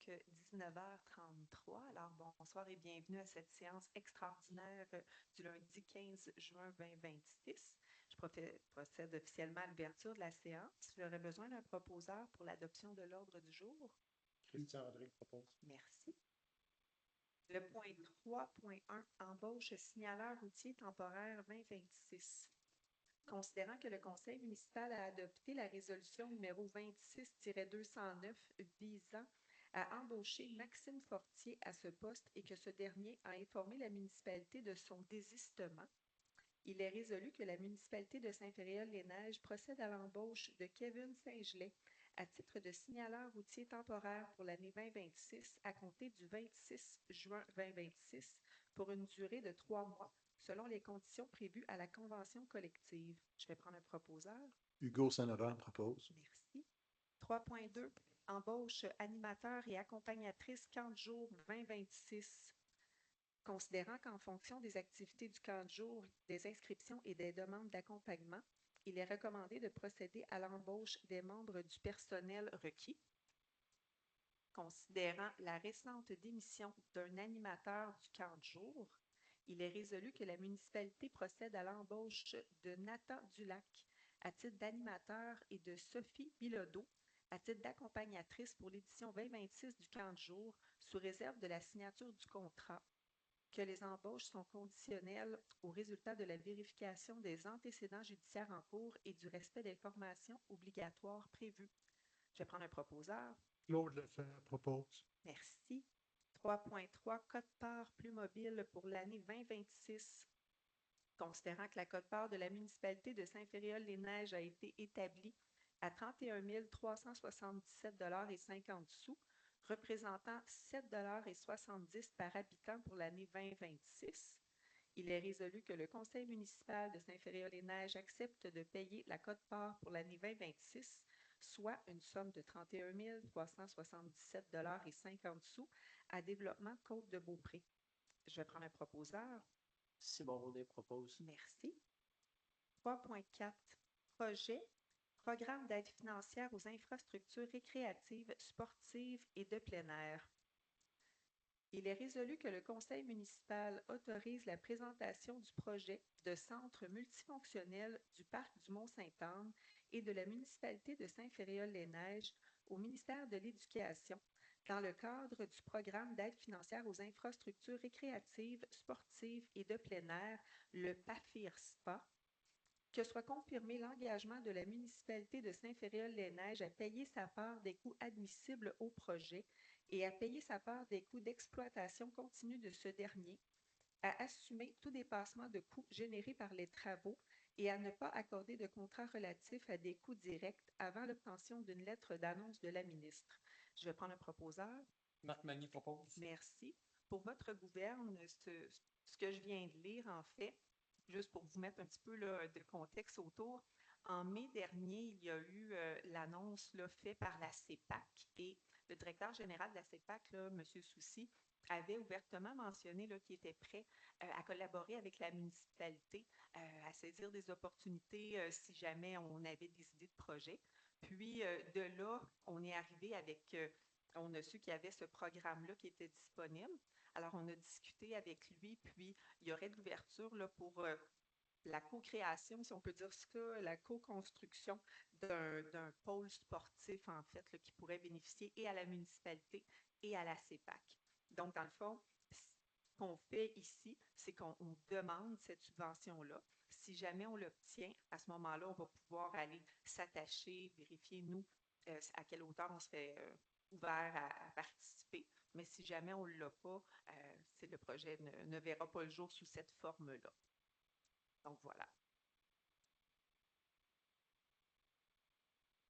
19h33. Alors, bonsoir et bienvenue à cette séance extraordinaire du lundi 15 juin 2026. Je procède officiellement à l'ouverture de la séance. J'aurais besoin d'un proposeur pour l'adoption de l'ordre du jour. Christian André propose. Merci. Le point 3.1, embauche signaleur routier temporaire 2026. Considérant que le Conseil municipal a adopté la résolution numéro 26-209 visant à embaucher Maxime Fortier à ce poste et que ce dernier a informé la municipalité de son désistement, il est résolu que la municipalité de Saint-Féréol-les-Neiges procède à l'embauche de Kevin Saint-Gelais à titre de signaleur routier temporaire pour l'année 2026 à compter du 26 juin 2026 pour une durée de 3 mois selon les conditions prévues à la convention collective. Je vais prendre un proposeur. Hugo Saint-Laurent propose. Merci. 3.2. Embauche animateur et accompagnatrice camp de jour 2026. Considérant qu'en fonction des activités du camp de jour, des inscriptions et des demandes d'accompagnement, il est recommandé de procéder à l'embauche des membres du personnel requis. Considérant la récente démission d'un animateur du camp de jour, il est résolu que la municipalité procède à l'embauche de Nathan Dulac à titre d'animateur et de Sophie Bilodeau à titre d'accompagnatrice pour l'édition 2026 du camp de jour sous réserve de la signature du contrat, que les embauches sont conditionnelles au résultat de la vérification des antécédents judiciaires en cours et du respect des formations obligatoires prévues. Je vais prendre un proposeur. Claude Lefebvre propose. Merci. 3.3, code-part plus mobile pour l'année 2026. Considérant que la quote-part de la municipalité de Saint-Féréol-les-Neiges a été établie à 31 377,50 $, représentant 7,70 $ par habitant pour l'année 2026, il est résolu que le conseil municipal de Saint-Féréol-les-Neiges accepte de payer la quote-part pour l'année 2026, soit une somme de 31 377,50 $ à Développement Côte-de-Beaupré. Je vais prendre un proposeur. Simon Rodet propose. Merci. 3.4. Projet, programme d'aide financière aux infrastructures récréatives, sportives et de plein air. Il est résolu que le conseil municipal autorise la présentation du projet de centre multifonctionnel du parc du Mont-Sainte-Anne et de la municipalité de Saint-Féréol-les-Neiges au ministère de l'Éducation dans le cadre du programme d'aide financière aux infrastructures récréatives, sportives et de plein air, le PAFIR-SPA, que soit confirmé l'engagement de la municipalité de Saint-Féréol-les-Neiges à payer sa part des coûts admissibles au projet et à payer sa part des coûts d'exploitation continue de ce dernier, à assumer tout dépassement de coûts générés par les travaux et à ne pas accorder de contrat relatif à des coûts directs avant l'obtention d'une lettre d'annonce de la ministre. Je vais prendre un proposeur. Marc Magny propose. Merci. Pour votre gouverne, ce que je viens de lire, en fait, juste pour vous mettre un petit peu là, de contexte autour, en mai dernier, il y a eu l'annonce faite par la CEPAC et le directeur général de la CEPAC, là, M. Soucy, avait ouvertement mentionné qu'il était prêt à collaborer avec la municipalité, à saisir des opportunités si jamais on avait des idées de projet. Puis de là, on est arrivé avec, on a su qu'il y avait ce programme-là qui était disponible. Alors, on a discuté avec lui, puis il y aurait de l'ouverture pour la co-création, si on peut dire ça, la co-construction d'un pôle sportif, en fait, là, qui pourrait bénéficier et à la municipalité et à la CEPAC. Donc, dans le fond, ce qu'on fait ici, c'est qu'on demande cette subvention-là. Si jamais on l'obtient, à ce moment-là, on va pouvoir aller s'attacher, vérifier, nous, à quelle hauteur on se fait ouvert à participer. Mais si jamais on ne l'a pas, le projet ne verra pas le jour sous cette forme-là. Donc, voilà.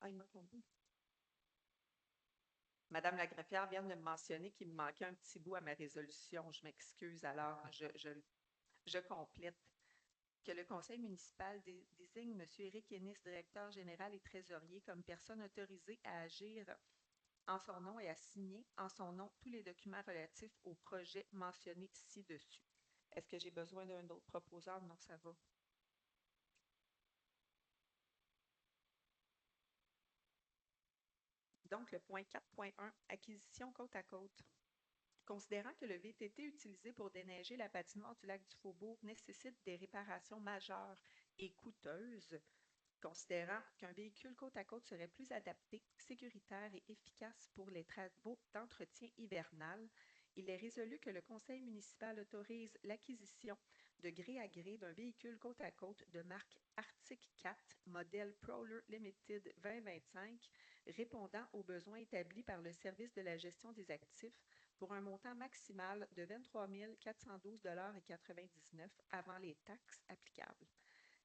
Ah, il m'a tombé. Madame la greffière vient de me mentionner qu'il me manquait un petit bout à ma résolution. Je m'excuse, alors je complète. Que le conseil municipal désigne M. Éric Ennis, directeur général et trésorier, comme personne autorisée à agir en son nom et à signer en son nom tous les documents relatifs au projet mentionné ci-dessus. Est-ce que j'ai besoin d'un autre proposeur? Non, ça va. Donc, le point 4.1, acquisition côte à côte. Considérant que le VTT utilisé pour déneiger la patinoire du lac du Faubourg nécessite des réparations majeures et coûteuses, considérant qu'un véhicule côte à côte serait plus adapté, sécuritaire et efficace pour les travaux d'entretien hivernal, il est résolu que le conseil municipal autorise l'acquisition de gré à gré d'un véhicule côte à côte de marque Arctic 4, modèle Prowler Limited 2025, répondant aux besoins établis par le service de la gestion des actifs pour un montant maximal de 23 412,99 $ avant les taxes applicables.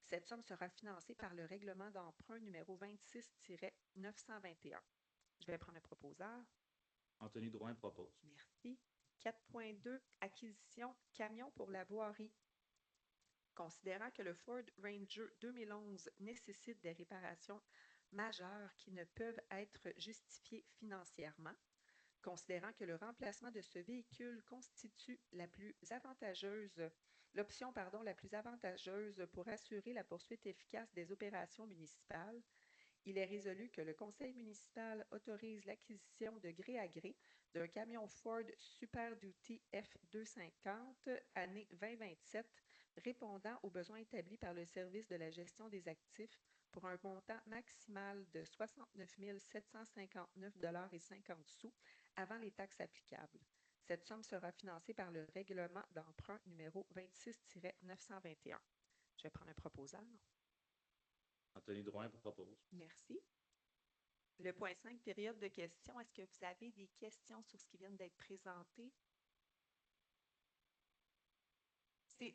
Cette somme sera financée par le règlement d'emprunt numéro 26-921. Je vais prendre un proposeur. Anthony Drouin propose. Merci. 4.2, acquisition camion pour la voirie. Considérant que le Ford Ranger 2011 nécessite des réparations majeures qui ne peuvent être justifiées financièrement, considérant que le remplacement de ce véhicule constitue l'option la plus avantageuse pour assurer la poursuite efficace des opérations municipales, il est résolu que le conseil municipal autorise l'acquisition de gré à gré d'un camion Ford Super Duty F250 année 2027 répondant aux besoins établis par le service de la gestion des actifs pour un montant maximal de 69 759,50 $ avant les taxes applicables. Cette somme sera financée par le règlement d'emprunt numéro 26-921. Je vais prendre un proposeur. Anthony Drouin propose. Merci. Le point 5, période de questions. Est-ce que vous avez des questions sur ce qui vient d'être présenté? Si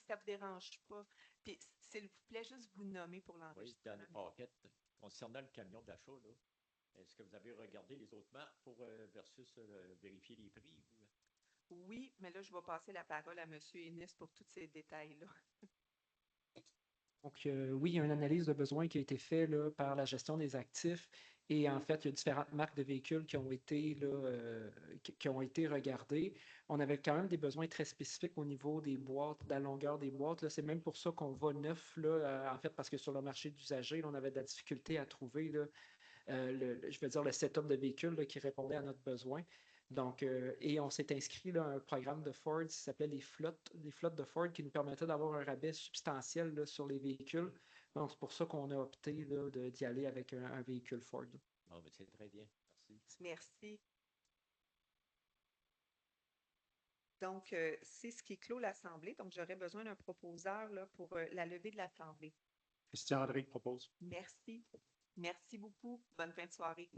ça ne vous dérange pas. Puis, s'il vous plaît, juste vous nommer pour Oui, l'enregistrement. dans les paquettes, concernant le camion d'achat, là, est-ce que vous avez regardé les autres marques pour versus vérifier les prix? Oui, mais là, je vais passer la parole à M. Ennis pour tous ces détails-là. Donc, oui, il y a une analyse de besoin qui a été faite là, par la gestion des actifs. Et en fait, il y a différentes marques de véhicules qui ont été, là, qui ont été regardées. On avait quand même des besoins très spécifiques au niveau des boîtes, de la longueur des boîtes. Là. C'est même pour ça qu'on va neuf, là, en fait, parce que sur le marché d'usagers, on avait de la difficulté à trouver là, je veux dire, le setup de véhicule là, qui répondait à notre besoin. Donc, et on s'est inscrit là, à un programme de Ford qui s'appelait les flottes de Ford qui nous permettait d'avoir un rabais substantiel là, sur les véhicules. Donc, c'est pour ça qu'on a opté là, d'y aller avec un véhicule Ford. Non, mais c'est très bien. Merci. Merci. Donc, c'est ce qui clôt l'Assemblée. Donc, j'aurais besoin d'un proposeur là, pour la levée de l'Assemblée. Christian Rodrigue propose. Merci. Merci beaucoup. Bonne fin de soirée.